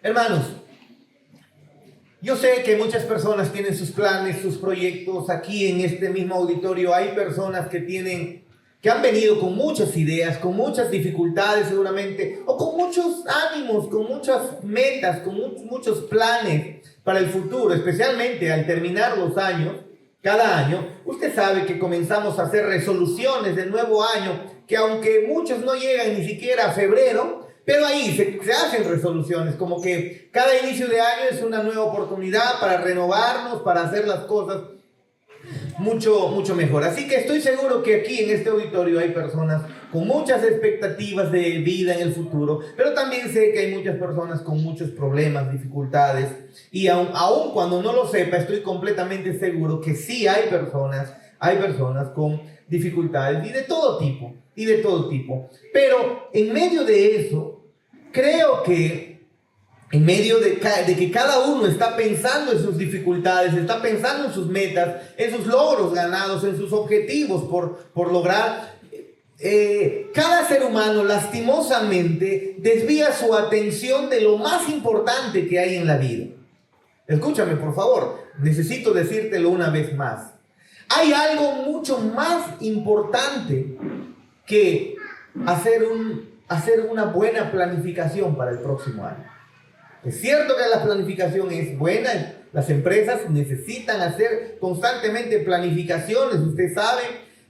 Hermanos, yo sé que muchas personas tienen sus planes, sus proyectos. Aquí en este mismo auditorio hay personas que han venido con muchas ideas, con muchas dificultades seguramente, o con muchos ánimos, con muchas metas, con muchos planes para el futuro, especialmente al terminar los años. Cada año, usted sabe que comenzamos a hacer resoluciones del nuevo año, que aunque muchos no llegan ni siquiera a febrero, pero ahí se hacen resoluciones, como que cada inicio de año es una nueva oportunidad para renovarnos, para hacer las cosas mucho mejor. Así que estoy seguro que aquí en este auditorio hay personas con muchas expectativas de vida en el futuro, pero también sé que hay muchas personas con muchos problemas, dificultades, y aun cuando no lo sepa, estoy completamente seguro que sí hay personas con dificultades y de todo tipo. Pero en medio de eso, creo que en medio de que cada uno está pensando en sus dificultades, está pensando en sus metas, en sus logros ganados, en sus objetivos por lograr, cada ser humano lastimosamente desvía su atención de lo más importante que hay en la vida. Escúchame, por favor, necesito decírtelo una vez más. Hay algo mucho más importante que hacer una buena planificación para el próximo año. Es cierto que la planificación es buena, las empresas necesitan hacer constantemente planificaciones, usted sabe,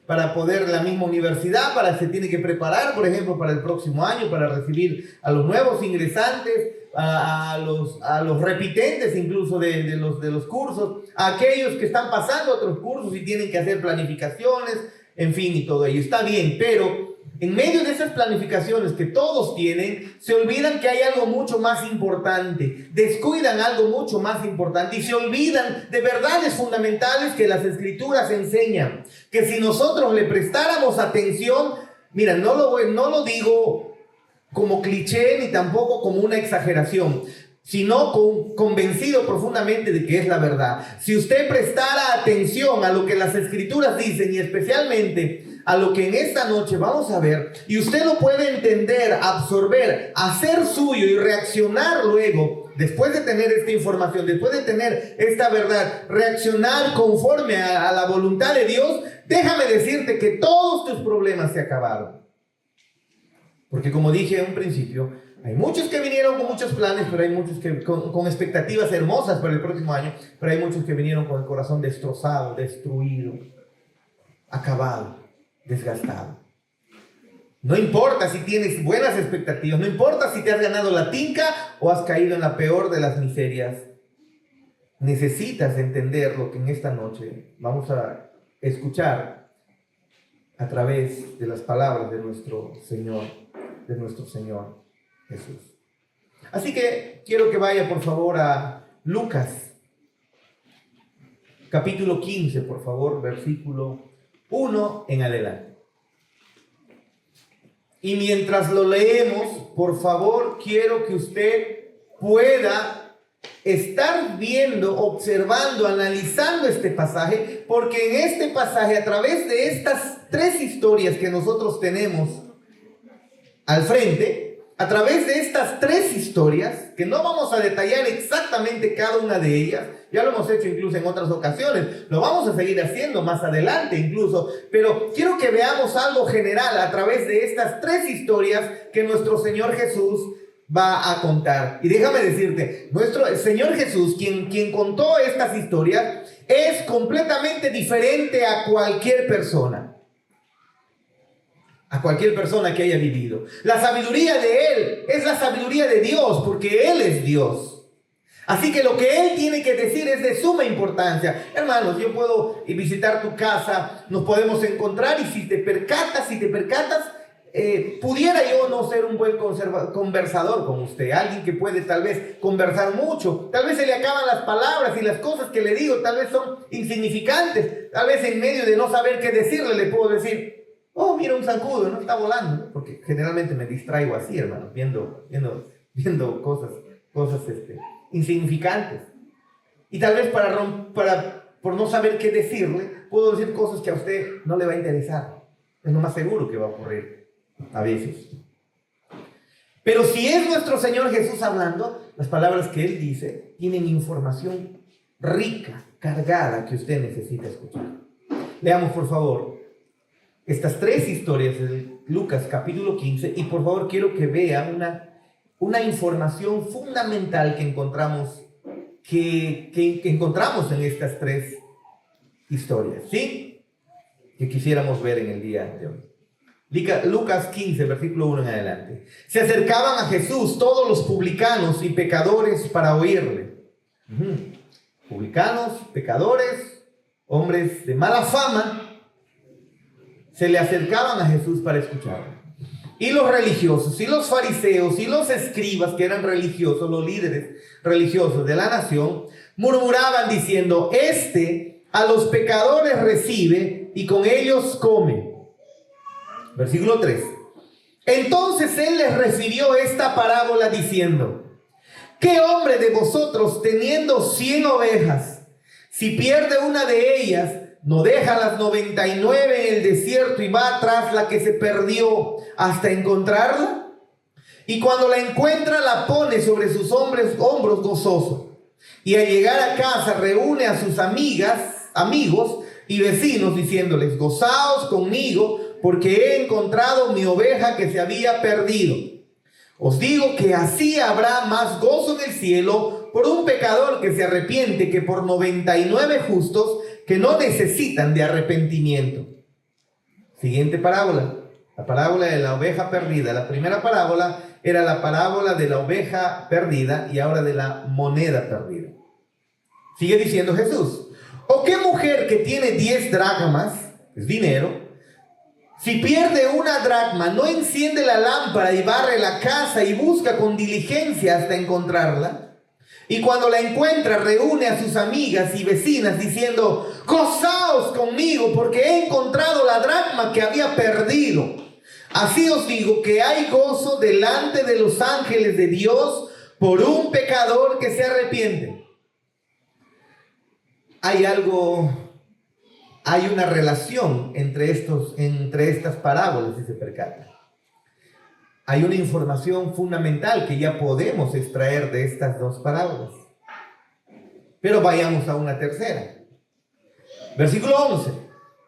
para poder la misma universidad, se tiene que preparar, por ejemplo, para el próximo año, para recibir a los nuevos ingresantes, a los repitentes incluso de los cursos, a aquellos que están pasando otros cursos y tienen que hacer planificaciones, en fin, y todo ello. Está bien, pero en medio de esas planificaciones que todos tienen, se olvidan que hay algo mucho más importante, descuidan algo mucho más importante y se olvidan de verdades fundamentales que las Escrituras enseñan, que si nosotros le prestáramos atención, mira, no lo digo como cliché ni tampoco como una exageración, sino convencido profundamente de que es la verdad. Si usted prestara atención a lo que las Escrituras dicen y especialmente a lo que en esta noche vamos a ver, y usted lo puede entender, absorber, hacer suyo y reaccionar luego, después de tener esta información, después de tener esta verdad, reaccionar conforme a la voluntad de Dios, déjame decirte que todos tus problemas se acabaron. Porque como dije en un principio, hay muchos que vinieron con muchos planes, pero hay muchos que con expectativas hermosas para el próximo año, pero hay muchos que vinieron con el corazón destrozado, destruido, acabado, desgastado. No importa si tienes buenas expectativas, no importa si te has ganado la tinca o has caído en la peor de las miserias. Necesitas entender lo que en esta noche vamos a escuchar a través de las palabras de nuestro Señor Jesús. Así que quiero que vaya por favor a Lucas, capítulo 15, por favor, versículo 1 en adelante. Y mientras lo leemos, por favor, quiero que usted pueda estar viendo, observando, analizando este pasaje, porque en este pasaje, a través de estas tres historias que nosotros tenemos al frente, a través de estas tres historias, que no vamos a detallar exactamente cada una de ellas, ya lo hemos hecho incluso en otras ocasiones, lo vamos a seguir haciendo más adelante incluso, pero quiero que veamos algo general a través de estas tres historias que nuestro Señor Jesús va a contar. Y déjame decirte, nuestro Señor Jesús, quien contó estas historias, es completamente diferente a cualquier persona. A cualquier persona que haya vivido. La sabiduría de Él es la sabiduría de Dios, porque Él es Dios. Así que lo que Él tiene que decir es de suma importancia. Hermanos, yo puedo visitar tu casa, nos podemos encontrar y si te percatas, pudiera yo no ser un buen conversador con usted, alguien que puede tal vez conversar mucho, tal vez se le acaban las palabras y las cosas que le digo tal vez son insignificantes, tal vez en medio de no saber qué decirle le puedo decir: oh, mira un zancudo, no está volando, ¿no? Porque generalmente me distraigo así, hermano, viendo cosas insignificantes. Y tal vez por no saber qué decirle, puedo decir cosas que a usted no le va a interesar. Es lo más seguro que va a ocurrir a veces. Pero si es nuestro Señor Jesús hablando, las palabras que él dice tienen información rica, cargada, que usted necesita escuchar. Leamos, por favor, estas tres historias de Lucas capítulo 15 y por favor quiero que vea una información fundamental que encontramos, que encontramos en estas tres historias, ¿sí? Que quisiéramos ver en el día de hoy. Lucas 15, versículo 1 en adelante. Se acercaban a Jesús todos los publicanos y pecadores para oírle. Publicanos, pecadores, hombres de mala fama, se le acercaban a Jesús para escucharlo. Y los religiosos, y los fariseos, y los escribas, que eran religiosos, los líderes religiosos de la nación, murmuraban diciendo: este a los pecadores recibe y con ellos come. Versículo 3. Entonces él les refirió esta parábola diciendo: ¿qué hombre de vosotros, teniendo 100 ovejas, si pierde una de ellas, no deja las 99 en el desierto y va tras la que se perdió hasta encontrarla? Y cuando la encuentra, la pone sobre sus hombros gozoso. Y al llegar a casa reúne a sus amigos y vecinos diciéndoles: gozaos conmigo, porque he encontrado mi oveja que se había perdido. Os digo que así habrá más gozo en el cielo por un pecador que se arrepiente que por 99 justos que no necesitan de arrepentimiento. Siguiente parábola, la parábola de la oveja perdida. La primera parábola era la parábola de la oveja perdida y ahora de la moneda perdida. Sigue diciendo Jesús: ¿o qué mujer que tiene 10 dracmas, es dinero, si pierde una dracma, no enciende la lámpara y barre la casa y busca con diligencia hasta encontrarla? Y cuando la encuentra, reúne a sus amigas y vecinas diciendo: gozaos conmigo, porque he encontrado la dracma que había perdido. Así os digo que hay gozo delante de los ángeles de Dios por un pecador que se arrepiente. Hay una relación entre estas parábolas, si se percatan. Hay una información fundamental que ya podemos extraer de estas dos parábolas. Pero vayamos a una tercera. Versículo 11.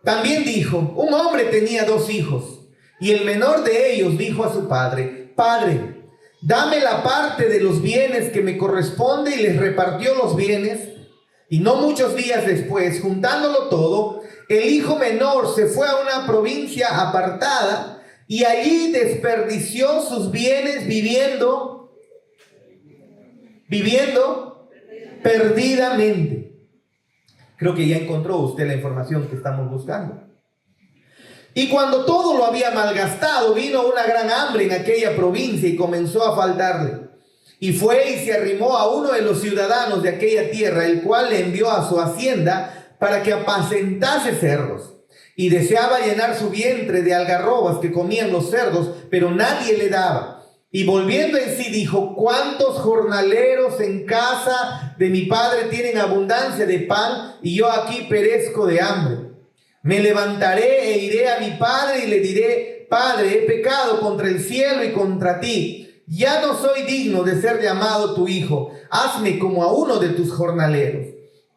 También dijo: un hombre tenía 2 hijos, y el menor de ellos dijo a su padre: Padre, dame la parte de los bienes que me corresponde, y les repartió los bienes. Y no muchos días después, juntándolo todo, el hijo menor se fue a una provincia apartada y allí desperdició sus bienes viviendo perdidamente. Creo que ya encontró usted la información que estamos buscando. Y cuando todo lo había malgastado, vino una gran hambre en aquella provincia y comenzó a faltarle. Y fue y se arrimó a uno de los ciudadanos de aquella tierra, el cual le envió a su hacienda para que apacentase cerdos. Y deseaba llenar su vientre de algarrobas que comían los cerdos, pero nadie le daba. Y volviendo en sí dijo: ¿cuántos jornaleros en casa de mi padre tienen abundancia de pan, y yo aquí perezco de hambre? Me levantaré e iré a mi padre y le diré: Padre, he pecado contra el cielo y contra ti. Ya no soy digno de ser llamado tu hijo. Hazme como a uno de tus jornaleros.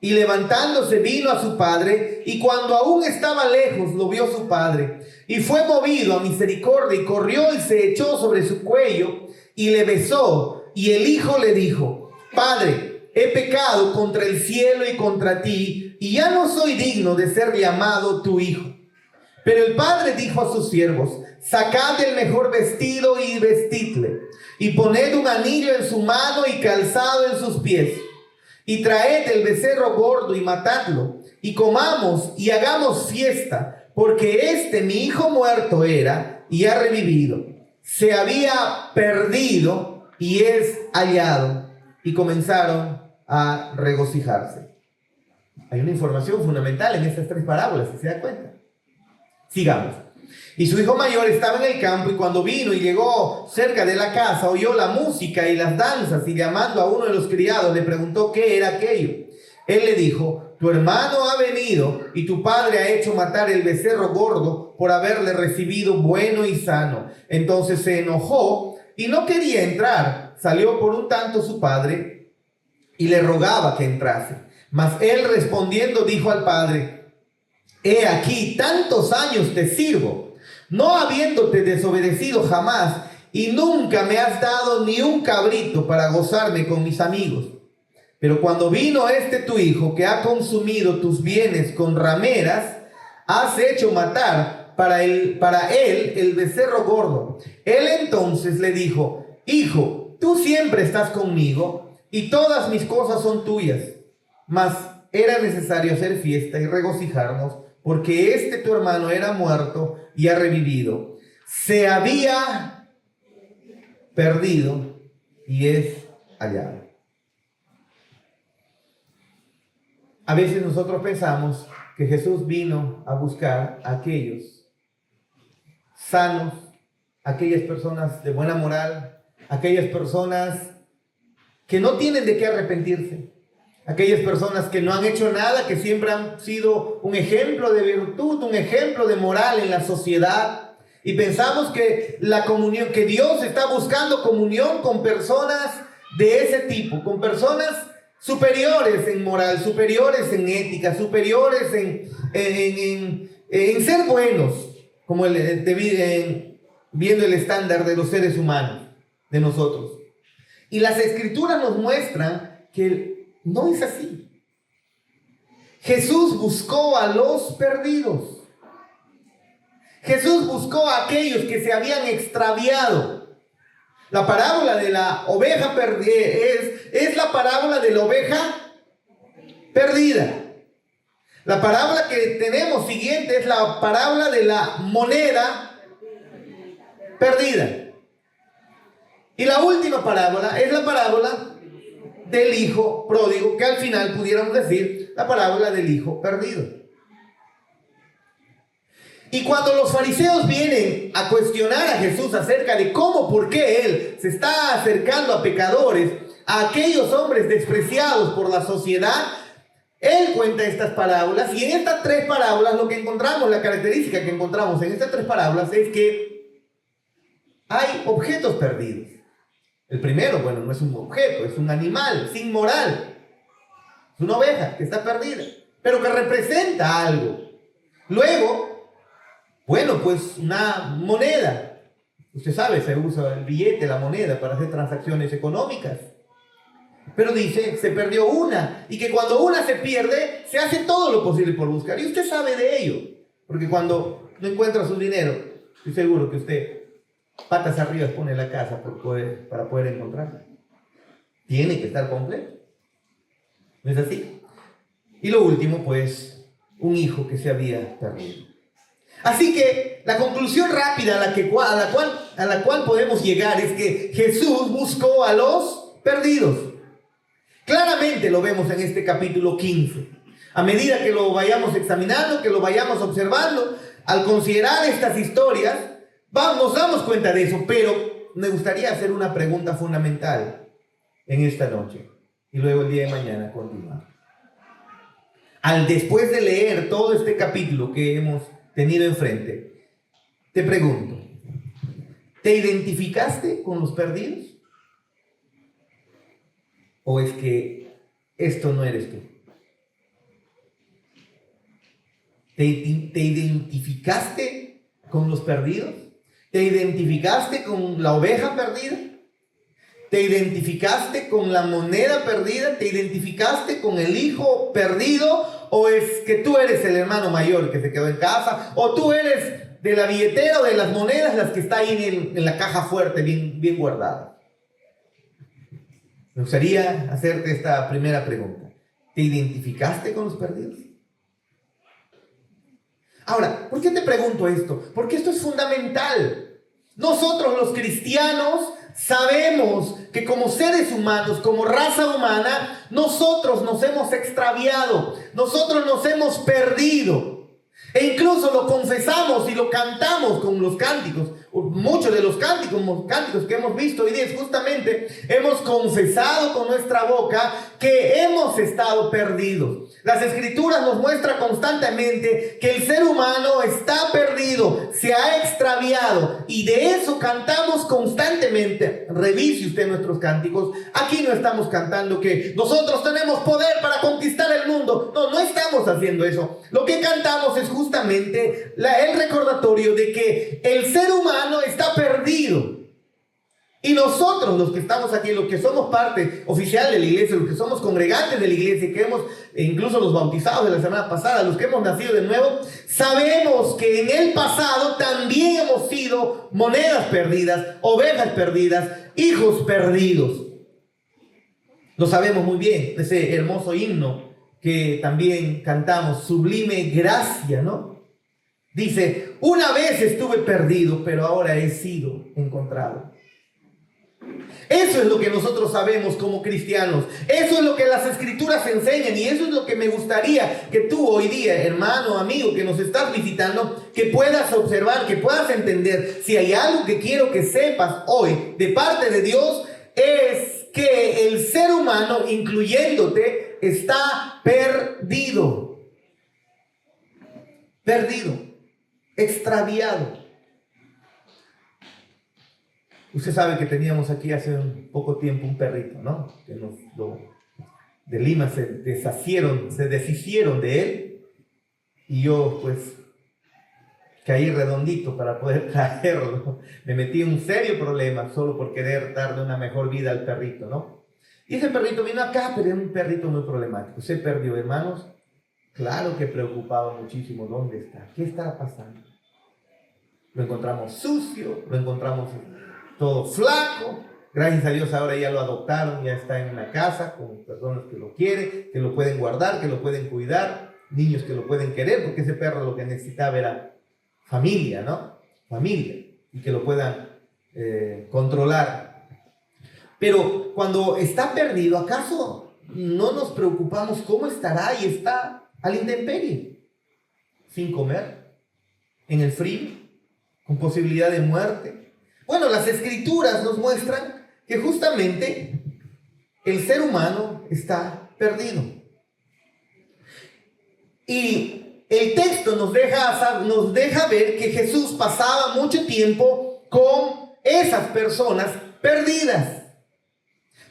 Y levantándose vino a su padre, y cuando aún estaba lejos lo vio su padre, y fue movido a misericordia, y corrió y se echó sobre su cuello, y le besó. Y el hijo le dijo: Padre, he pecado contra el cielo y contra ti, y ya no soy digno de ser llamado tu hijo. Pero el padre dijo a sus siervos: sacad el mejor vestido y vestidle, y poned un anillo en su mano y calzado en sus pies, y traed el becerro gordo y matadlo, y comamos y hagamos fiesta, porque mi hijo muerto era y ha revivido, se había perdido y es hallado. Y comenzaron a regocijarse. Hay una información fundamental en estas 3 parábolas, si se da cuenta. Sigamos. Y su hijo mayor estaba en el campo, y cuando vino y llegó cerca de la casa, oyó la música y las danzas, y llamando a uno de los criados le preguntó qué era aquello. Él le dijo: tu hermano ha venido, y tu padre ha hecho matar el becerro gordo por haberle recibido bueno y sano. Entonces se enojó y no quería entrar. Salió por un tanto su padre y le rogaba que entrase. Mas él respondiendo dijo al padre: he aquí, tantos años te sirvo, no habiéndote desobedecido jamás, y nunca me has dado ni un cabrito para gozarme con mis amigos. Pero cuando vino este tu hijo, que ha consumido tus bienes con rameras, has hecho matar para él el becerro gordo. Él entonces le dijo: hijo, tú siempre estás conmigo, y todas mis cosas son tuyas. Mas era necesario hacer fiesta y regocijarnos, porque este tu hermano era muerto y ha revivido. Se había perdido y es hallado. A veces nosotros pensamos que Jesús vino a buscar a aquellos sanos, aquellas personas de buena moral, aquellas personas que no tienen de qué arrepentirse, aquellas personas que no han hecho nada, que siempre han sido un ejemplo de virtud, un ejemplo de moral en la sociedad. Y pensamos que la comunión, que Dios está buscando comunión con personas de ese tipo, con personas superiores en moral, superiores en ética, superiores en ser buenos, como viendo el estándar de los seres humanos, de nosotros. Y las escrituras nos muestran que no es así. Jesús buscó a los perdidos. Jesús buscó a aquellos que se habían extraviado. La parábola de la oveja perdida es la parábola de la oveja perdida. La parábola que tenemos siguiente es la parábola de la moneda perdida. Y la última parábola es la parábola del hijo pródigo, que al final pudiéramos decir la parábola del hijo perdido. Y cuando los fariseos vienen a cuestionar a Jesús acerca de cómo, por qué Él se está acercando a pecadores, a aquellos hombres despreciados por la sociedad, Él cuenta estas parábolas. Y en estas tres parábolas lo que encontramos, la característica que encontramos en estas tres parábolas es que hay objetos perdidos. El primero, bueno, no es un objeto, es un animal sin moral. Es una oveja que está perdida, pero que representa algo. Luego, bueno, pues una moneda. Usted sabe, se usa el billete, la moneda, para hacer transacciones económicas. Pero dice, se perdió una. Y que cuando una se pierde, se hace todo lo posible por buscar. Y usted sabe de ello. Porque cuando no encuentra su dinero, estoy seguro que usted patas arriba pone la casa para poder encontrarla. Tiene que estar completo. ¿No es así? Y lo último, pues, un hijo que se había perdido. Así que la conclusión rápida a la cual podemos llegar es que Jesús buscó a los perdidos. Claramente lo vemos en este capítulo 15. A medida que lo vayamos examinando, que lo vayamos observando, al considerar estas historias, nos damos cuenta de eso. Pero me gustaría hacer una pregunta fundamental en esta noche y luego el día de mañana continuar. Después de leer todo este capítulo que hemos tenido enfrente, te pregunto, ¿te identificaste con los perdidos? ¿O es que esto no eres tú? ¿Te identificaste con los perdidos? ¿Te identificaste con la oveja perdida? ¿Te identificaste con la moneda perdida? ¿Te identificaste con el hijo perdido? ¿O es que tú eres el hermano mayor que se quedó en casa? ¿O tú eres de la billetera o de las monedas las que está ahí en la caja fuerte, bien guardada? Me gustaría hacerte esta primera pregunta. ¿Te identificaste con los perdidos? Ahora, ¿por qué te pregunto esto? Porque esto es fundamental. Nosotros los cristianos sabemos que como seres humanos, como raza humana, nosotros nos hemos extraviado, nosotros nos hemos perdido. E incluso lo confesamos y lo cantamos con los cánticos. Muchos de los cánticos que hemos visto hoy día es justamente hemos confesado con nuestra boca que hemos estado perdidos. Las Escrituras nos muestran constantemente que el ser humano está perdido, se ha extraviado, y de eso cantamos constantemente. Revise usted nuestros cánticos. Aquí no estamos cantando que nosotros tenemos poder para conquistar el mundo. No, no estamos haciendo eso. Lo que cantamos es justamente el recordatorio de que el ser humano está perdido. Y nosotros, los que estamos aquí, los que somos parte oficial de la iglesia, los que somos congregantes de la iglesia, que hemos, incluso los bautizados de la semana pasada, los que hemos nacido de nuevo, sabemos que en el pasado también hemos sido monedas perdidas, ovejas perdidas, hijos perdidos. Lo sabemos muy bien, ese hermoso himno que también cantamos, Sublime Gracia, ¿no? Dice, una vez estuve perdido, pero ahora he sido encontrado. Eso es lo que nosotros sabemos como cristianos. Eso es lo que las Escrituras enseñan, y eso es lo que me gustaría que tú hoy día, hermano, amigo, que nos estás visitando, que puedas observar, que puedas entender. Si hay algo que quiero que sepas hoy de parte de Dios, es que el ser humano, incluyéndote, está perdido. Perdido, extraviado. Usted sabe que teníamos aquí hace un poco tiempo un perrito, ¿no? Que de Lima se deshicieron de él. Y yo, pues, caí redondito para poder traerlo. Me metí en un serio problema solo por querer darle una mejor vida al perrito, ¿no? Y ese perrito vino acá, pero era un perrito muy problemático. Se perdió, hermanos. Claro que preocupaba muchísimo. ¿Dónde está? ¿Qué está pasando? Lo encontramos sucio, lo encontramos todo flaco. Gracias a Dios ahora ya lo adoptaron, ya está en una casa con personas que lo quieren, que lo pueden guardar, que lo pueden cuidar, niños que lo pueden querer, porque ese perro lo que necesitaba era familia, ¿no? Familia, y que lo puedan controlar. Pero cuando está perdido, ¿acaso no nos preocupamos cómo estará? Y está a la intemperie, sin comer, en el frío, con posibilidad de muerte. Bueno, las Escrituras nos muestran que justamente el ser humano está perdido. Y el texto nos deja ver que Jesús pasaba mucho tiempo con esas personas perdidas.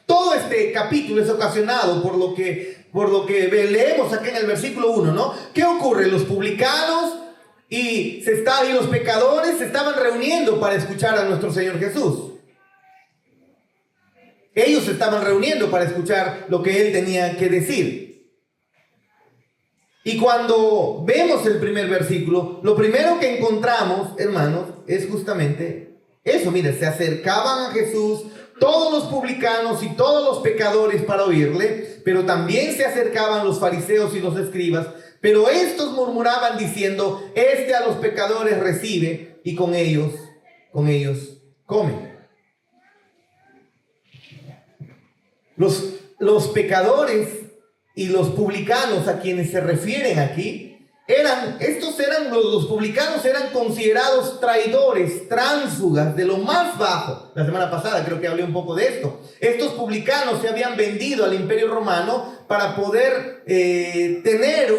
Todo este capítulo es ocasionado por lo que leemos aquí en el versículo 1, ¿no? ¿Qué ocurre? Los publicanos y los pecadores se estaban reuniendo para escuchar a nuestro Señor Jesús. Ellos se estaban reuniendo para escuchar lo que Él tenía que decir. Y cuando vemos el primer versículo, lo primero que encontramos, hermanos, es justamente eso. Mire, se acercaban a Jesús todos los publicanos y todos los pecadores para oírle, pero también se acercaban los fariseos y los escribas. Pero estos murmuraban diciendo, este a los pecadores recibe y con ellos come. Los pecadores y los publicanos a quienes se refieren aquí, los publicanos eran considerados traidores, tránsfugas de lo más bajo. La semana pasada creo que hablé un poco de esto. Estos publicanos se habían vendido al Imperio Romano para poder tener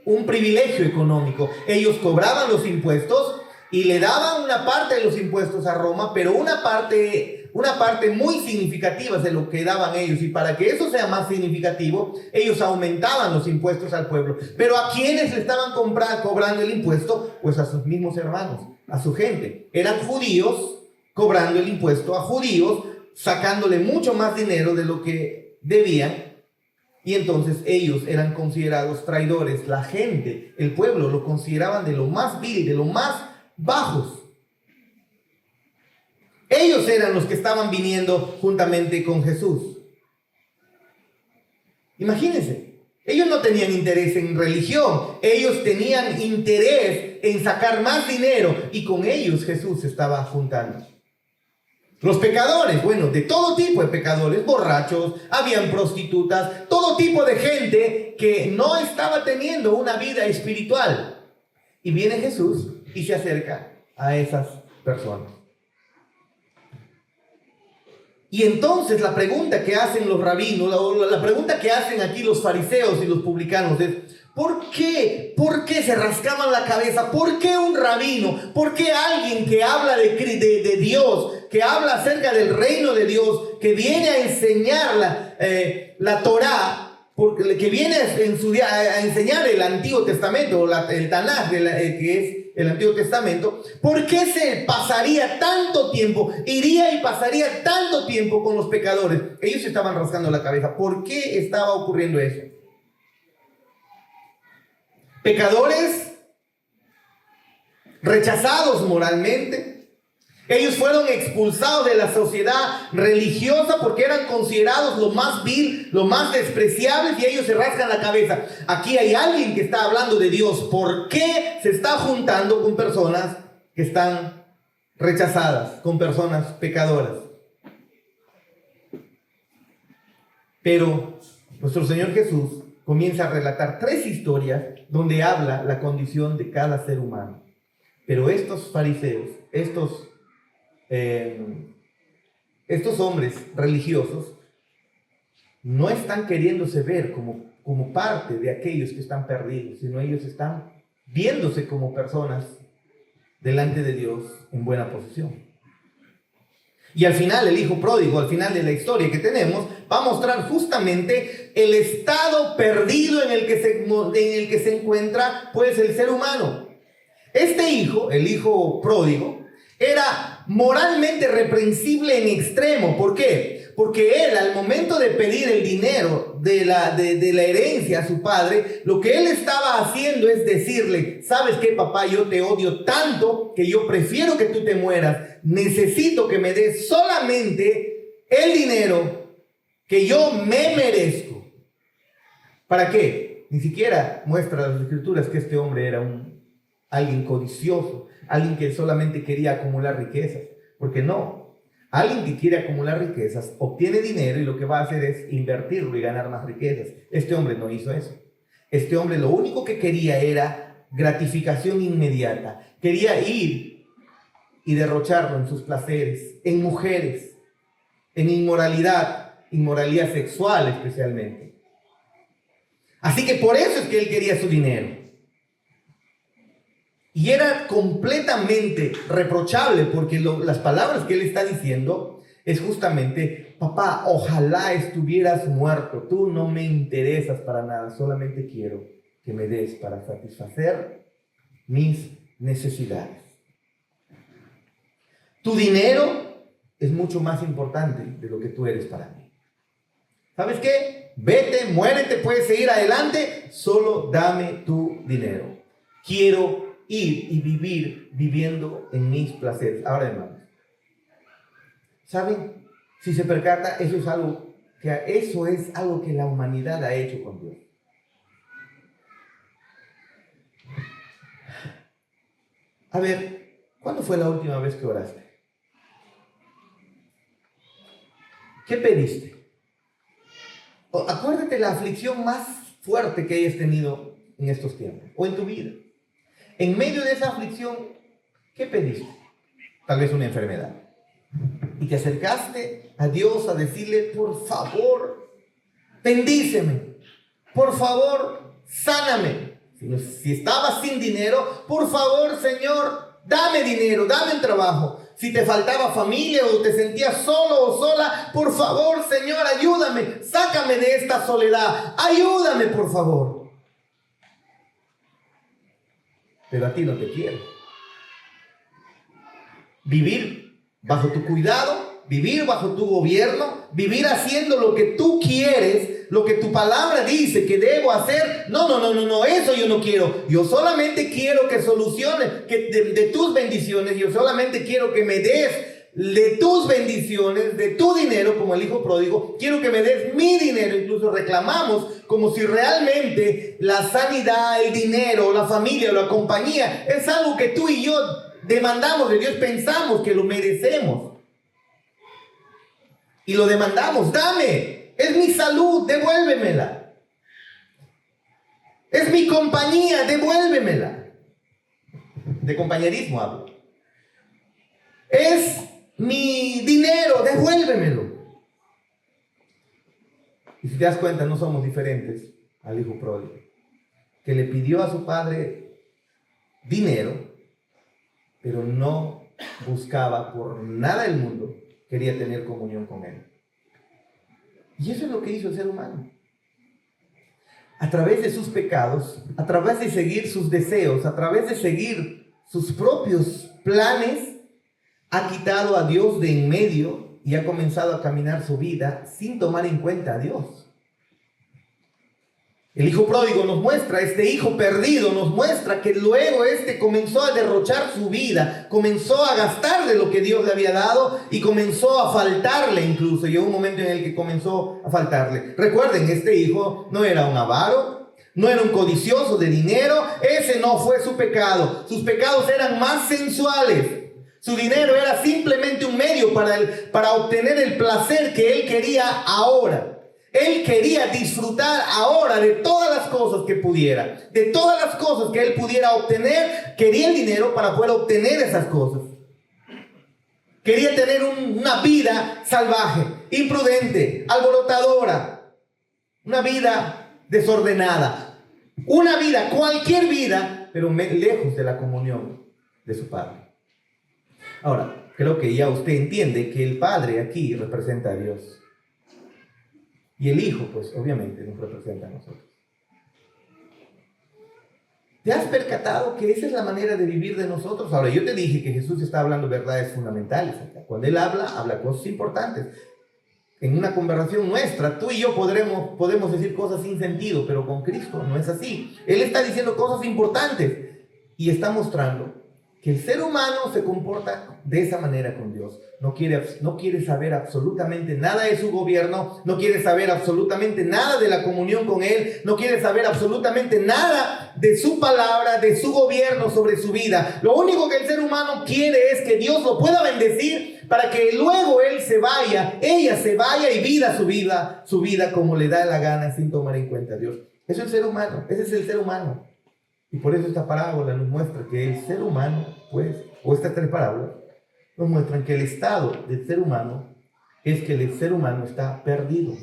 un privilegio económico. Ellos cobraban los impuestos y le daban una parte de los impuestos a Roma, pero una parte muy significativa de lo que daban ellos. Y para que eso sea más significativo, ellos aumentaban los impuestos al pueblo. Pero ¿a quiénes le estaban cobrando el impuesto? Pues a sus mismos hermanos, a su gente. Eran judíos cobrando el impuesto a judíos, sacándole mucho más dinero de lo que debían. Y entonces ellos eran considerados traidores. La gente, el pueblo, lo consideraban de lo más vil, de lo más bajos. Ellos eran los que estaban viniendo juntamente con Jesús. Imagínense, ellos no tenían interés en religión, ellos tenían interés en sacar más dinero, y con ellos Jesús se estaba juntando. Los pecadores, bueno, de todo tipo de pecadores, borrachos, habían prostitutas, todo tipo de gente que no estaba teniendo una vida espiritual. Y viene Jesús y se acerca a esas personas. Y entonces la pregunta que hacen los rabinos, la pregunta que hacen aquí los fariseos y los publicanos es: ¿por qué? ¿Por qué se rascaban la cabeza? ¿Por qué un rabino? ¿Por qué alguien que habla de Dios, que habla acerca del reino de Dios, que viene a enseñar la Torá, que viene a enseñar el Antiguo Testamento, o el Tanaj, que es el Antiguo Testamento, ¿por qué se pasaría tanto tiempo, iría y pasaría tanto tiempo con los pecadores? Ellos se estaban rascando la cabeza. ¿Por qué estaba ocurriendo eso? Pecadores rechazados moralmente. Ellos fueron expulsados de la sociedad religiosa porque eran considerados lo más vil, lo más despreciables, y ellos se rascan la cabeza. Aquí hay alguien que está hablando de Dios. ¿Por qué se está juntando con personas que están rechazadas, con personas pecadoras? Pero nuestro Señor Jesús comienza a relatar 3 historias donde habla la condición de cada ser humano. Pero estos fariseos, estos hombres religiosos, no están queriéndose ver como parte de aquellos que están perdidos, sino ellos están viéndose como personas delante de Dios en buena posición. Y al final, el hijo pródigo, al final de la historia que tenemos, va a mostrar justamente el estado perdido en el que se encuentra, pues, el ser humano. Este hijo, el hijo pródigo, era moralmente reprensible en extremo. ¿Por qué? Porque él, al momento de pedir el dinero de la herencia a su padre, lo que él estaba haciendo es decirle: ¿sabes qué, papá? Yo te odio tanto que yo prefiero que tú te mueras. Necesito que me des solamente el dinero que yo me merezco. ¿Para qué? Ni siquiera muestra las escrituras que este hombre era alguien codicioso, alguien que solamente quería acumular riquezas. Porque no, alguien que quiere acumular riquezas obtiene dinero y lo que va a hacer es invertirlo y ganar más riquezas. Este hombre no hizo eso. Este hombre lo único que quería era gratificación inmediata. Quería ir y derrocharlo en sus placeres, en mujeres, en inmoralidad sexual especialmente. Así que por eso es que él quería su dinero. Y era completamente reprochable, porque las palabras que él está diciendo es justamente: papá, ojalá estuvieras muerto, tú no me interesas para nada, solamente quiero que me des para satisfacer mis necesidades. Tu dinero es mucho más importante de lo que tú eres para mí. ¿Sabes qué? Vete, muérete, puedes seguir adelante, solo dame tu dinero. Quiero ir y vivir viviendo en mis placeres. Ahora, hermanos, ¿saben? Si se percata, eso es algo que la humanidad ha hecho con Dios. A ver, ¿cuándo fue la última vez que oraste? ¿Qué pediste? Acuérdate la aflicción más fuerte que hayas tenido en estos tiempos, o en tu vida. En medio de esa aflicción, ¿qué pediste? Tal vez una enfermedad. Y te acercaste a Dios a decirle: por favor, bendíceme. Por favor, sáname. Si estabas sin dinero, por favor, Señor, dame dinero, dame un trabajo. Si te faltaba familia o te sentías solo o sola, por favor, Señor, ayúdame, sácame de esta soledad, ayúdame, por favor. Pero a ti no te quiero. Vivir bajo tu cuidado, vivir bajo tu gobierno, vivir haciendo lo que tú quieres, lo que tu palabra dice que debo hacer. No, eso yo no quiero. Yo solamente quiero que soluciones, que de tus bendiciones, yo solamente quiero que me des de tus bendiciones, de tu dinero, como el hijo pródigo. Quiero que me des mi dinero. Incluso reclamamos como si realmente la sanidad, el dinero, la familia, la compañía es algo que tú y yo demandamos de Dios, pensamos que lo merecemos. y lo demandamos. Dame, es mi salud, devuélvemela. Es mi compañía, devuélvemela. De compañerismo hablo. Es mi dinero, devuélvemelo. Y si te das cuenta, no somos diferentes al hijo pródigo, que le pidió a su padre dinero, pero no buscaba por nada del mundo, quería tener comunión con él. Y eso es lo que hizo el ser humano. A través de sus pecados, a través de seguir sus deseos, a través de seguir sus propios planes, ha quitado a Dios de en medio y ha comenzado a caminar su vida sin tomar en cuenta a Dios. El hijo pródigo nos muestra, este hijo perdido nos muestra que luego comenzó a derrochar su vida, comenzó a gastar de lo que Dios le había dado y comenzó a faltarle incluso. Llegó un momento en el que comenzó a faltarle. Recuerden, este hijo no era un avaro, no era un codicioso de dinero, ese no fue su pecado. Sus pecados eran más sensuales. Su dinero era simplemente un medio para obtener el placer que él quería ahora. Él quería disfrutar ahora de todas las cosas que pudiera, de todas las cosas que él pudiera obtener. Quería el dinero para poder obtener esas cosas. Quería tener una vida salvaje, imprudente, alborotadora, una vida desordenada, una vida, cualquier vida, pero lejos de la comunión de su padre. Ahora, creo que ya usted entiende que el padre aquí representa a Dios. Y el hijo, pues, obviamente nos representa a nosotros. ¿Te has percatado que esa es la manera de vivir de nosotros? Ahora, yo te dije que Jesús está hablando verdades fundamentales acá. Cuando Él habla cosas importantes. En una conversación nuestra, tú y yo podemos decir cosas sin sentido, pero con Cristo no es así. Él está diciendo cosas importantes y está mostrando que el ser humano se comporta de esa manera con Dios. No quiere saber absolutamente nada de su gobierno, no quiere saber absolutamente nada de la comunión con Él, no quiere saber absolutamente nada de su palabra, de su gobierno sobre su vida. Lo único que el ser humano quiere es que Dios lo pueda bendecir para que luego él se vaya, ella se vaya y viva su vida como le da la gana sin tomar en cuenta a Dios. Eso es el ser humano, ese es el ser humano. Y por eso esta parábola nos muestra que el ser humano, pues, o estas tres parábolas, nos muestran que el estado del ser humano es que el ser humano está perdido.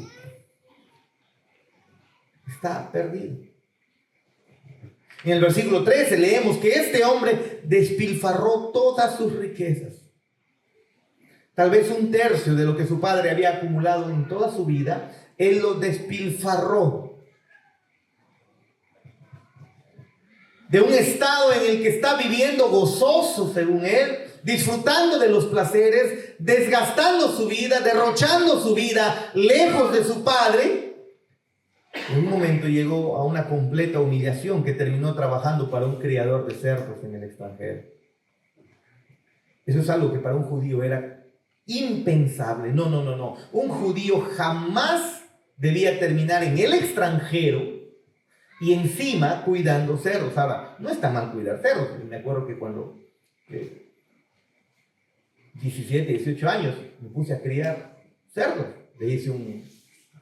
Está perdido. En el versículo 13 leemos que este hombre despilfarró todas sus riquezas. Tal vez un tercio de lo que su padre había acumulado en toda su vida, él lo despilfarró. De un estado en el que está viviendo gozoso, según él, disfrutando de los placeres, desgastando su vida, derrochando su vida, lejos de su padre, en un momento llegó a una completa humillación que terminó trabajando para un criador de cerdos en el extranjero. Eso es algo que para un judío era impensable. No. Un judío jamás debía terminar en el extranjero y encima cuidando cerdos. Ahora, no está mal cuidar cerdos. Me acuerdo que cuando 17, 18 años me puse a criar cerdos. Le hice un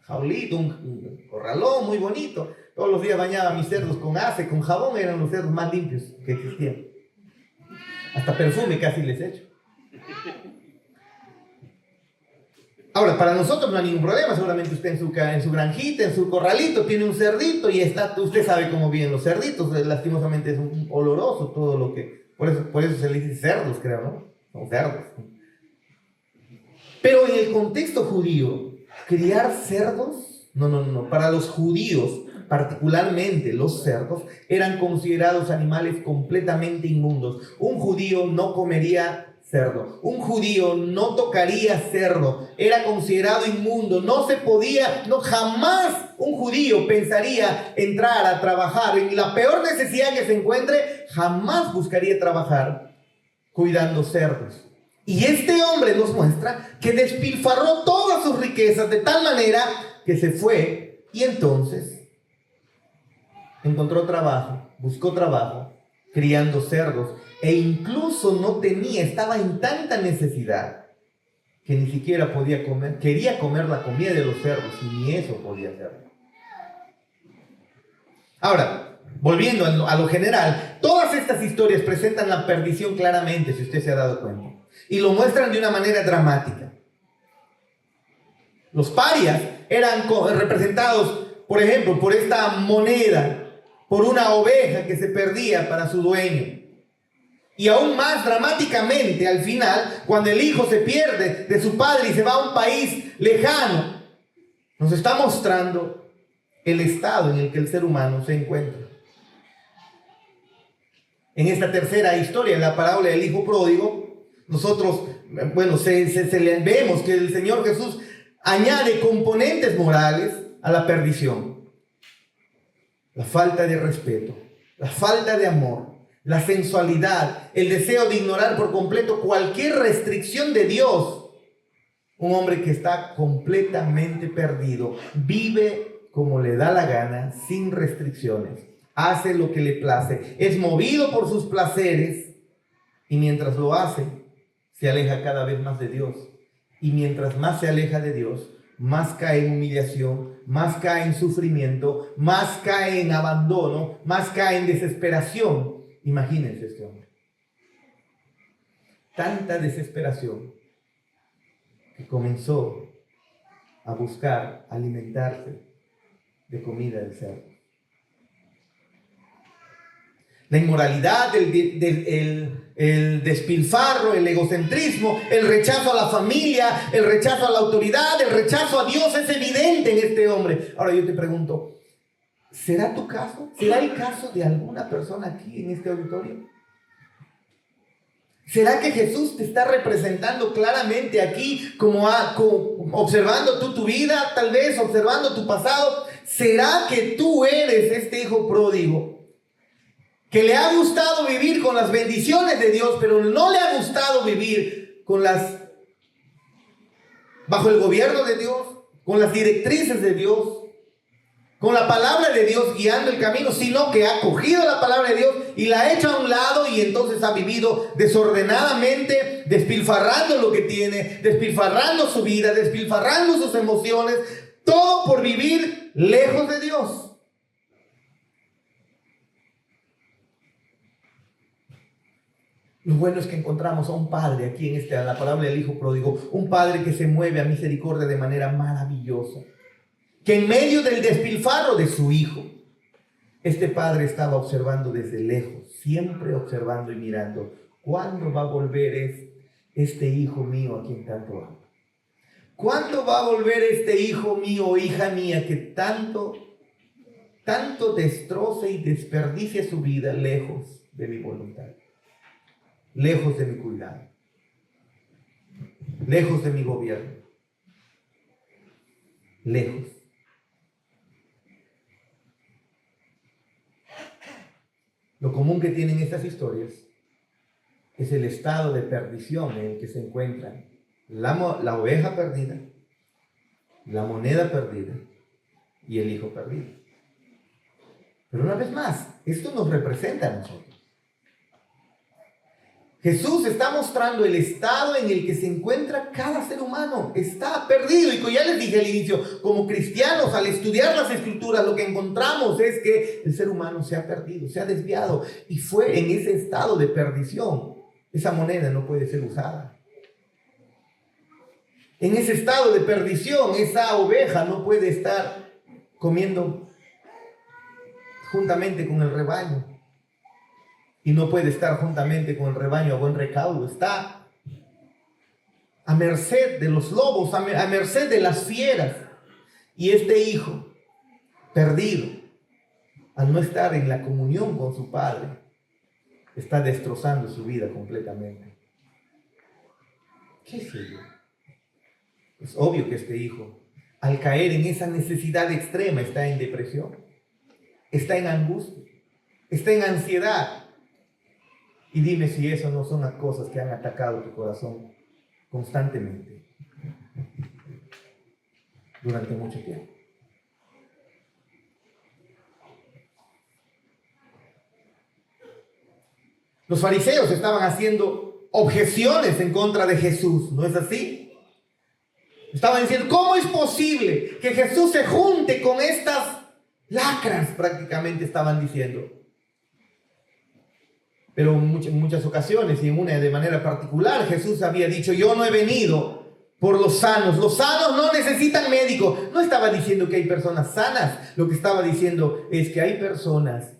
jaulito, un corralón muy bonito. Todos los días bañaba a mis cerdos con ace, con jabón. Eran los cerdos más limpios que existían. Hasta perfume casi les echo. Ahora, para nosotros no hay ningún problema. Seguramente usted en su granjita, en su corralito, tiene un cerdito y usted sabe cómo viven los cerditos. Lastimosamente es un oloroso todo lo que... Por eso se le dice cerdos, creo, ¿no? Son cerdos. Pero en el contexto judío, criar cerdos, no. Para los judíos, particularmente los cerdos, eran considerados animales completamente inmundos. Un judío no comería cerdo. Un judío no tocaría cerdo. Era considerado inmundo. Jamás un judío pensaría entrar a trabajar en la peor necesidad que se encuentre. Jamás buscaría trabajar cuidando cerdos. Y este hombre nos muestra que despilfarró todas sus riquezas de tal manera que se fue y entonces encontró trabajo, buscó trabajo criando cerdos. E incluso estaba en tanta necesidad que ni siquiera podía comer, quería comer la comida de los cerdos y ni eso podía hacer. Ahora, volviendo a lo general, todas estas historias presentan la perdición claramente, si usted se ha dado cuenta, y lo muestran de una manera dramática. Los parias eran representados, por ejemplo, por esta moneda, por una oveja que se perdía para su dueño. Y aún más dramáticamente al final, cuando el hijo se pierde de su padre y se va a un país lejano, nos está mostrando el estado en el que el ser humano se encuentra. En esta tercera historia, en la parábola del hijo pródigo, nosotros, vemos que el Señor Jesús añade componentes morales a la perdición. La falta de respeto, la falta de amor, la sensualidad, el deseo de ignorar por completo cualquier restricción de Dios. Un hombre que está completamente perdido, vive como le da la gana, sin restricciones, hace lo que le place, es movido por sus placeres y mientras lo hace, se aleja cada vez más de Dios. Y mientras más se aleja de Dios, más cae en humillación, más cae en sufrimiento, más cae en abandono, más cae en desesperación. Imagínense este hombre. Tanta desesperación que comenzó a buscar alimentarse de comida del cerdo. La inmoralidad, el despilfarro, el egocentrismo, el rechazo a la familia, el rechazo a la autoridad, el rechazo a Dios es evidente en este hombre. Ahora yo te pregunto, ¿será tu caso? ¿Será el caso de alguna persona aquí en este auditorio? ¿Será que Jesús te está representando claramente aquí como observando tú tu vida, tal vez observando tu pasado? ¿Será que tú eres este hijo pródigo que le ha gustado vivir con las bendiciones de Dios, pero no le ha gustado vivir bajo el gobierno de Dios, con las directrices de Dios, con la palabra de Dios guiando el camino, sino que ha cogido la palabra de Dios y la ha hecho a un lado y entonces ha vivido desordenadamente, despilfarrando lo que tiene, despilfarrando su vida, despilfarrando sus emociones, todo por vivir lejos de Dios? Lo bueno es que encontramos a un padre aquí en la parábola del hijo pródigo, un padre que se mueve a misericordia de manera maravillosa, que en medio del despilfarro de su hijo, este padre estaba observando desde lejos, siempre observando y mirando, ¿cuándo va a volver este hijo mío a quien tanto amo? ¿Cuándo va a volver este hijo mío o hija mía que tanto destroce y desperdicia su vida lejos de mi voluntad? Lejos de mi cuidado, lejos de mi gobierno, lejos. Lo común que tienen estas historias es el estado de perdición en el que se encuentran la oveja perdida, la moneda perdida y el hijo perdido. Pero una vez más, esto nos representa a nosotros. Jesús está mostrando el estado en el que se encuentra cada ser humano. Está perdido. Y como ya les dije al inicio, como cristianos, al estudiar las Escrituras, lo que encontramos es que el ser humano se ha perdido, se ha desviado. Y fue en ese estado de perdición. Esa moneda no puede ser usada. En ese estado de perdición, esa oveja no puede estar comiendo juntamente con el rebaño. Y no puede estar juntamente con el rebaño a buen recaudo. Está a merced de los lobos, a merced de las fieras. Y este hijo, perdido, al no estar en la comunión con su padre, está destrozando su vida completamente. ¿Qué sé yo? Es obvio que este hijo, al caer en esa necesidad extrema, está en depresión, está en angustia, está en ansiedad. Y dime si eso no son las cosas que han atacado tu corazón constantemente durante mucho tiempo. Los fariseos estaban haciendo objeciones en contra de Jesús, ¿no es así? Estaban diciendo, ¿cómo es posible que Jesús se junte con estas lacras? Prácticamente estaban diciendo. Pero en muchas ocasiones, y en una de manera particular, Jesús había dicho, yo no he venido por los sanos. Los sanos no necesitan médico. No estaba diciendo que hay personas sanas. Lo que estaba diciendo es que hay personas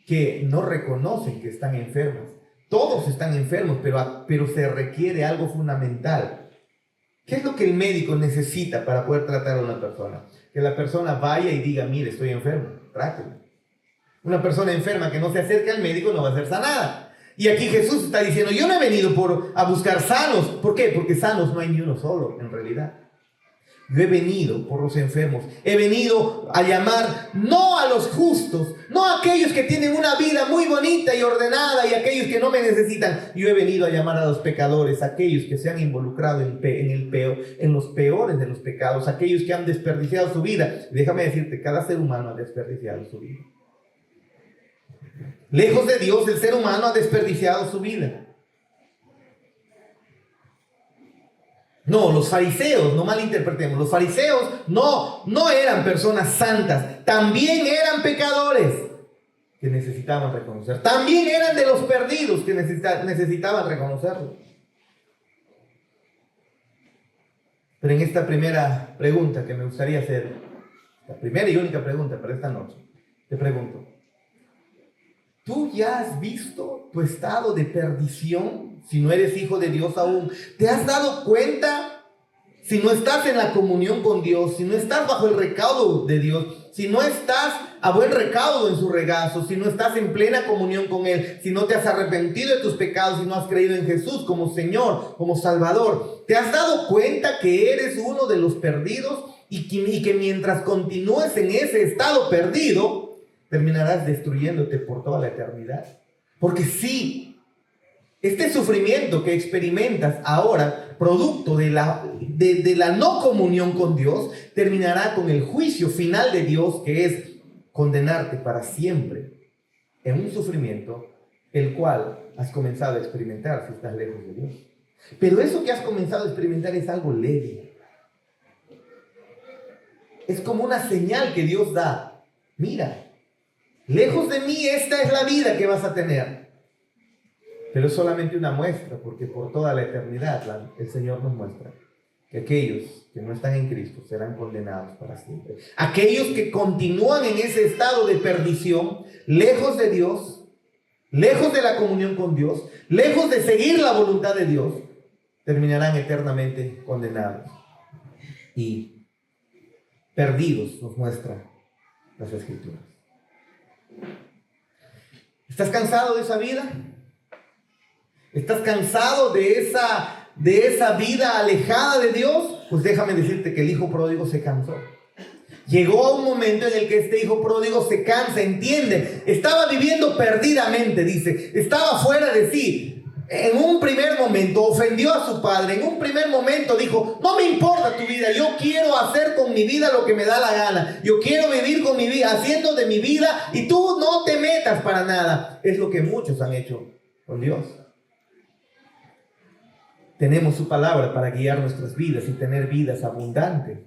que no reconocen que están enfermas. Todos están enfermos, pero se requiere algo fundamental. ¿Qué es lo que el médico necesita para poder tratar a una persona? Que la persona vaya y diga, mire, estoy enfermo, tráteme. Una persona enferma que no se acerque al médico no va a ser sanada. Y aquí Jesús está diciendo, yo no he venido a buscar sanos. ¿Por qué? Porque sanos no hay ni uno solo, en realidad. Yo he venido por los enfermos. He venido a llamar no a los justos, no a aquellos que tienen una vida muy bonita y ordenada y aquellos que no me necesitan. Yo he venido a llamar a los pecadores, aquellos que se han involucrado en los peores de los pecados, aquellos que han desperdiciado su vida. Déjame decirte, cada ser humano ha desperdiciado su vida. Lejos de Dios, el ser humano ha desperdiciado su vida. No, los fariseos, no malinterpretemos, los fariseos no eran personas santas, también eran pecadores que necesitaban reconocer, también eran de los perdidos que necesitaban reconocerlo. Pero en esta primera pregunta que me gustaría hacer, la primera y única pregunta para esta noche, te pregunto, ¿tú ya has visto tu estado de perdición? Si no eres hijo de Dios aún, ¿te has dado cuenta? Si no estás en la comunión con Dios, si no estás bajo el recaudo de Dios, si no estás a buen recaudo en su regazo, si no estás en plena comunión con Él, si no te has arrepentido de tus pecados y no has creído en Jesús como Señor, como Salvador, ¿te has dado cuenta que eres uno de los perdidos y que mientras continúes en ese estado perdido, terminarás destruyéndote por toda la eternidad? Porque sí, este sufrimiento que experimentas ahora, producto de la no comunión con Dios, terminará con el juicio final de Dios, que es condenarte para siempre en un sufrimiento el cual has comenzado a experimentar si estás lejos de Dios. Pero eso que has comenzado a experimentar es algo leve. Es como una señal que Dios da. Mira, lejos de mí esta es la vida que vas a tener. Pero es solamente una muestra, porque por toda la eternidad el Señor nos muestra que aquellos que no están en Cristo serán condenados para siempre. Aquellos que continúan en ese estado de perdición, lejos de Dios, lejos de la comunión con Dios, lejos de seguir la voluntad de Dios, terminarán eternamente condenados y perdidos, nos muestran las Escrituras. ¿Estás cansado de esa vida? ¿Estás cansado de esa vida alejada de Dios? Pues déjame decirte que el hijo pródigo se cansó. Llegó a un momento en el que este hijo pródigo se cansa, entiende. Estaba viviendo perdidamente, dice. Estaba fuera de sí. En un primer momento ofendió a su padre. En un primer momento dijo, no me importa tu vida. Yo quiero hacer con mi vida lo que me da la gana. Yo quiero vivir con mi vida, haciendo de mi vida. Y tú no te metas para nada. Es lo que muchos han hecho con Dios. Tenemos su palabra para guiar nuestras vidas y tener vidas abundantes.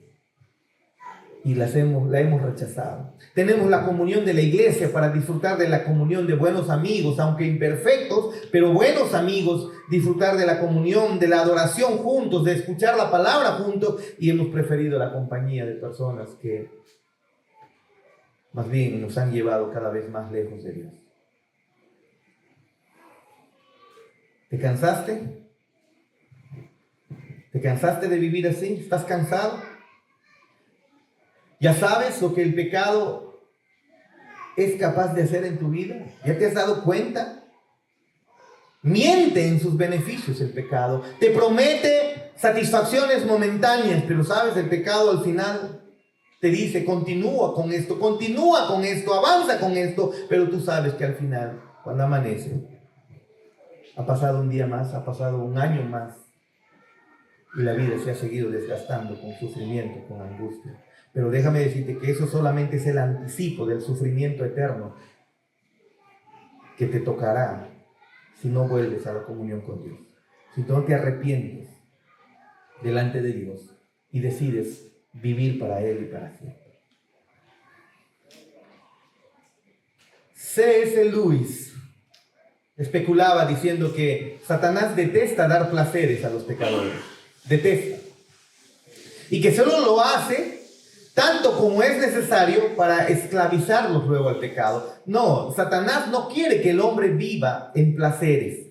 Y la hemos rechazado. Tenemos la comunión de la iglesia para disfrutar de la comunión de buenos amigos, aunque imperfectos, pero buenos amigos, disfrutar de la comunión, de la adoración juntos, de escuchar la palabra juntos, y hemos preferido la compañía de personas que más bien nos han llevado cada vez más lejos de Dios. ¿Te cansaste? ¿Te cansaste de vivir así? ¿Estás cansado? ¿Ya sabes lo que el pecado es capaz de hacer en tu vida? ¿Ya te has dado cuenta? Miente en sus beneficios el pecado. Te promete satisfacciones momentáneas, pero sabes, el pecado al final te dice, continúa con esto, avanza con esto, pero tú sabes que al final, cuando amanece, ha pasado un día más, ha pasado un año más, y la vida se ha seguido desgastando con sufrimiento, con angustia. Pero déjame decirte que eso solamente es el anticipo del sufrimiento eterno que te tocará si no vuelves a la comunión con Dios. Si no te arrepientes delante de Dios y decides vivir para Él y para siempre. C.S. Lewis especulaba diciendo que Satanás detesta dar placeres a los pecadores. Detesta. Y que solo lo hace tanto como es necesario para esclavizarlos luego al pecado. No, Satanás no quiere que el hombre viva en placeres.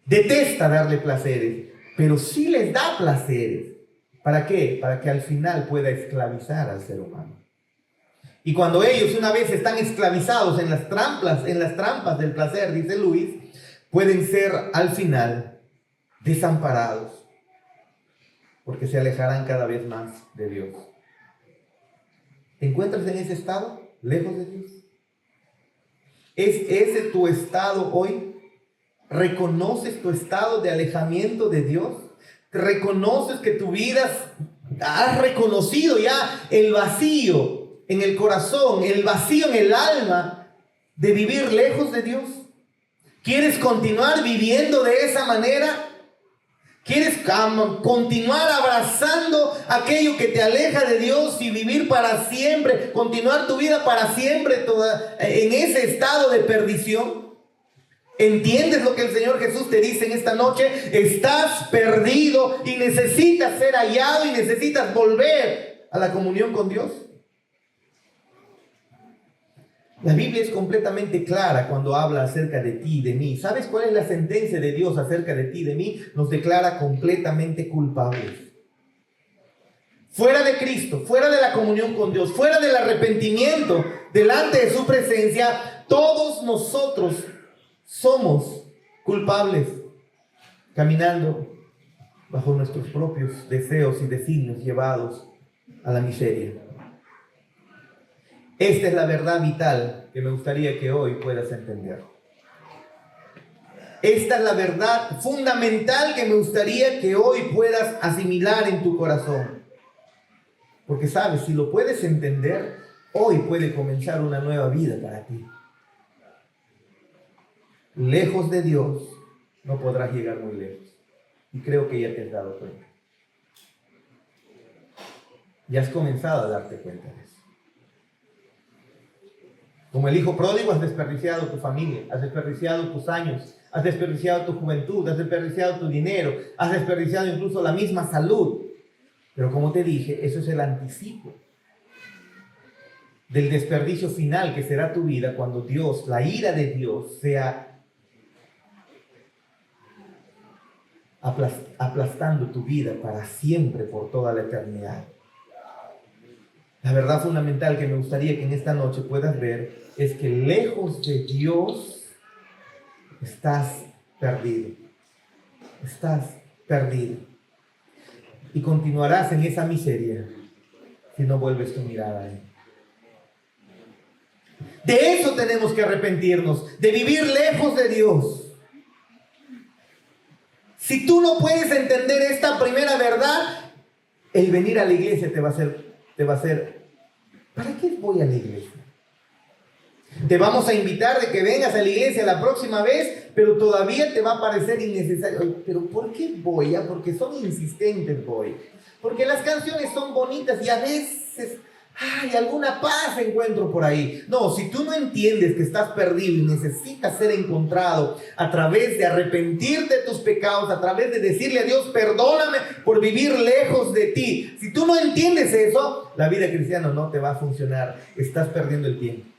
Detesta darle placeres, pero sí les da placeres. ¿Para qué? Para que al final pueda esclavizar al ser humano. Y cuando ellos una vez están esclavizados en las trampas del placer, dice Luis, pueden ser al final desamparados, porque se alejarán cada vez más de Dios. ¿Te encuentras en ese estado, lejos de Dios? ¿Es ese tu estado hoy? ¿Reconoces tu estado de alejamiento de Dios? ¿Reconoces que tu vida has reconocido ya el vacío en el corazón, el vacío en el alma de vivir lejos de Dios? ¿Quieres continuar viviendo de esa manera? ¿Quieres continuar abrazando aquello que te aleja de Dios y vivir para siempre, continuar tu vida para siempre en ese estado de perdición? ¿Entiendes lo que el Señor Jesús te dice en esta noche? Estás perdido y necesitas ser hallado y necesitas volver a la comunión con Dios. La Biblia es completamente clara cuando habla acerca de ti y de mí. ¿Sabes cuál es la sentencia de Dios acerca de ti y de mí? Nos declara completamente culpables. Fuera de Cristo, fuera de la comunión con Dios, fuera del arrepentimiento delante de su presencia, todos nosotros somos culpables, caminando bajo nuestros propios deseos y designios llevados a la miseria. Esta es la verdad vital que me gustaría que hoy puedas entender. Esta es la verdad fundamental que me gustaría que hoy puedas asimilar en tu corazón. Porque sabes, si lo puedes entender, hoy puede comenzar una nueva vida para ti. Lejos de Dios no podrás llegar muy lejos. Y creo que ya te has dado cuenta. Ya has comenzado a darte cuenta de eso. Como el hijo pródigo, has desperdiciado tu familia, has desperdiciado tus años, has desperdiciado tu juventud, has desperdiciado tu dinero, has desperdiciado incluso la misma salud. Pero como te dije, eso es el anticipo del desperdicio final que será tu vida cuando Dios, la ira de Dios, sea aplastando tu vida para siempre, por toda la eternidad. La verdad fundamental que me gustaría que en esta noche puedas ver es que lejos de Dios estás perdido. Estás perdido. Y continuarás en esa miseria si no vuelves tu mirada a Él. De eso tenemos que arrepentirnos, de vivir lejos de Dios. Si tú no puedes entender esta primera verdad, el venir a la iglesia te va a hacer, ¿para qué voy a la iglesia? Te vamos a invitar de que vengas a la iglesia la próxima vez, pero todavía te va a parecer innecesario. ¿Pero por qué voy? Porque son insistentes, voy. Porque las canciones son bonitas y a veces, alguna paz encuentro por ahí. No, si tú no entiendes que estás perdido y necesitas ser encontrado a través de arrepentirte de tus pecados, a través de decirle a Dios, perdóname por vivir lejos de ti. Si tú no entiendes eso, la vida cristiana no te va a funcionar. Estás perdiendo el tiempo.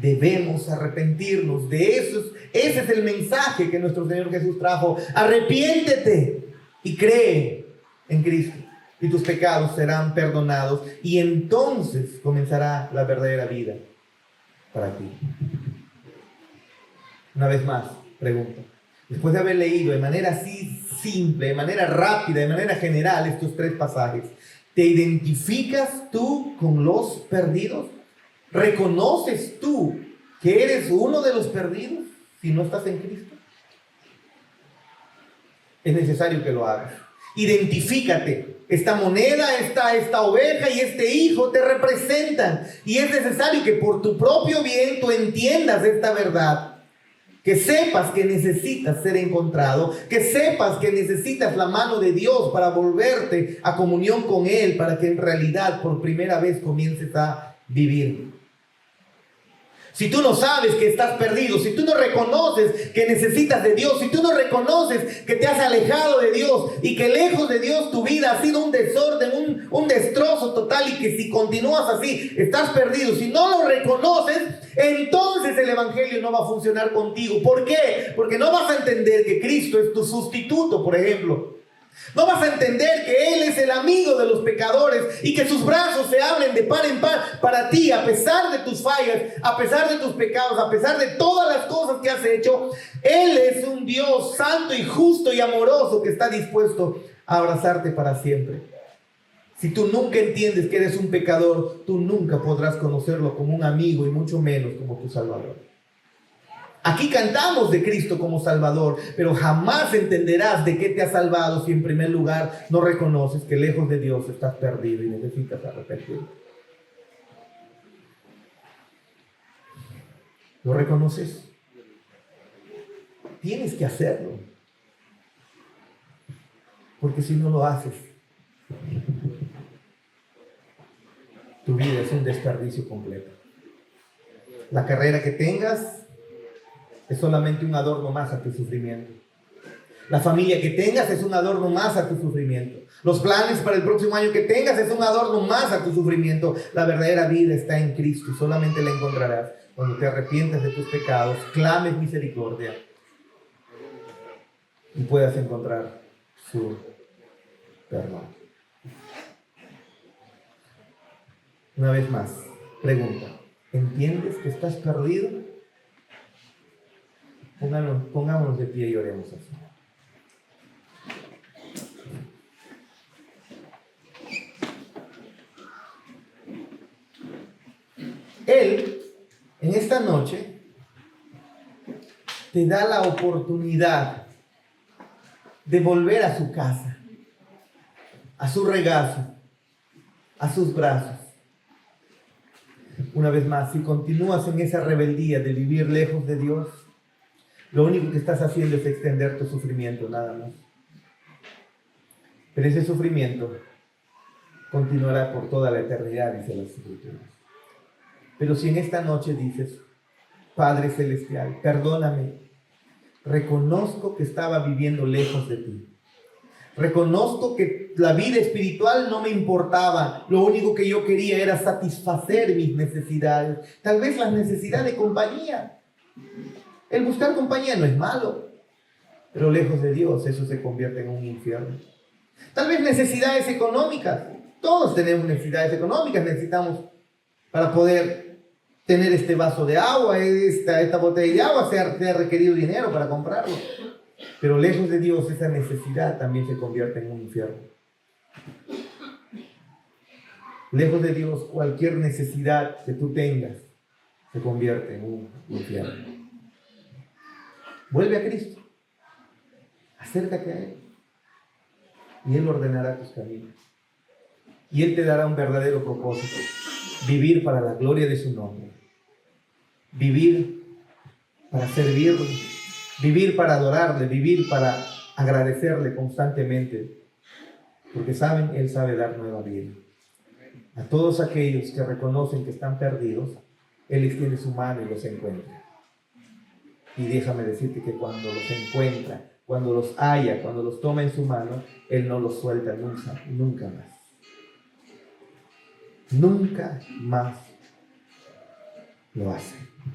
Debemos arrepentirnos de eso. Ese es el mensaje que nuestro Señor Jesús trajo. Arrepiéntete y cree en Cristo y tus pecados serán perdonados y entonces comenzará la verdadera vida para ti. Una vez más, pregunto. Después de haber leído de manera así simple, de manera rápida, de manera general estos 3 pasajes, ¿te identificas tú con los perdidos? ¿Reconoces tú que eres uno de los perdidos si no estás en Cristo? Es necesario que lo hagas. Identifícate. Esta moneda, esta oveja y este hijo te representan. Y es necesario que por tu propio bien tú entiendas esta verdad. que sepas que necesitas ser encontrado, que sepas que necesitas la mano de Dios para volverte a comunión con Él, para que en realidad por primera vez comiences a vivir. Si tú no sabes que estás perdido, si tú no reconoces que necesitas de Dios, si tú no reconoces que te has alejado de Dios y que lejos de Dios tu vida ha sido un desorden, un destrozo total, y que si continúas así estás perdido, si no lo reconoces, entonces el evangelio no va a funcionar contigo. ¿Por qué? Porque no vas a entender que Cristo es tu sustituto, por ejemplo. No vas a entender que Él es el amigo de los pecadores y que sus brazos se abren de par en par para ti, a pesar de tus fallas, a pesar de tus pecados, a pesar de todas las cosas que has hecho. Él es un Dios santo y justo y amoroso que está dispuesto a abrazarte para siempre. Si tú nunca entiendes que eres un pecador, tú nunca podrás conocerlo como un amigo y mucho menos como tu Salvador. Aquí cantamos de Cristo como Salvador, pero jamás entenderás de qué te ha salvado si en primer lugar no reconoces que lejos de Dios estás perdido y necesitas arrepentirte. ¿Lo reconoces? Tienes que hacerlo. Porque si no lo haces, tu vida es un desperdicio completo. La carrera que tengas es solamente un adorno más a tu sufrimiento. La familia que tengas es un adorno más a tu sufrimiento. Los planes para el próximo año que tengas es un adorno más a tu sufrimiento. La verdadera vida está en Cristo y solamente la encontrarás cuando te arrepientas de tus pecados, clames misericordia y puedas encontrar su perdón. Una vez más, pregunta: ¿entiendes que estás perdido? Pongámonos de pie y oremos así. Él, en esta noche, te da la oportunidad de volver a su casa, a su regazo, a sus brazos. Una vez más, si continúas en esa rebeldía de vivir lejos de Dios, lo único que estás haciendo es extender tu sufrimiento, nada más. Pero ese sufrimiento continuará por toda la eternidad, dice las Escrituras. Pero si en esta noche dices: Padre Celestial, perdóname, reconozco que estaba viviendo lejos de ti. Reconozco que la vida espiritual no me importaba. Lo único que yo quería era satisfacer mis necesidades. Tal vez las necesidades de compañía. El buscar compañía no es malo, pero lejos de Dios eso se convierte en un infierno. Tal vez necesidades económicas. Todos tenemos necesidades económicas. Necesitamos, para poder tener este vaso de agua, esta botella de agua, se ha requerido dinero para comprarlo. Pero lejos de Dios esa necesidad también se convierte en un infierno. Lejos de Dios cualquier necesidad que tú tengas se convierte en un infierno. Vuelve a Cristo, acércate a Él y Él ordenará tus caminos y Él te dará un verdadero propósito: vivir para la gloria de su nombre, vivir para servirle, vivir para adorarle, vivir para agradecerle constantemente, porque saben, Él sabe dar nueva vida. A todos aquellos que reconocen que están perdidos, Él extiende su mano y los encuentra. Y déjame decirte que cuando los encuentra, cuando los halla, cuando los toma en su mano, Él no los suelta nunca, nunca más. Nunca más lo hace.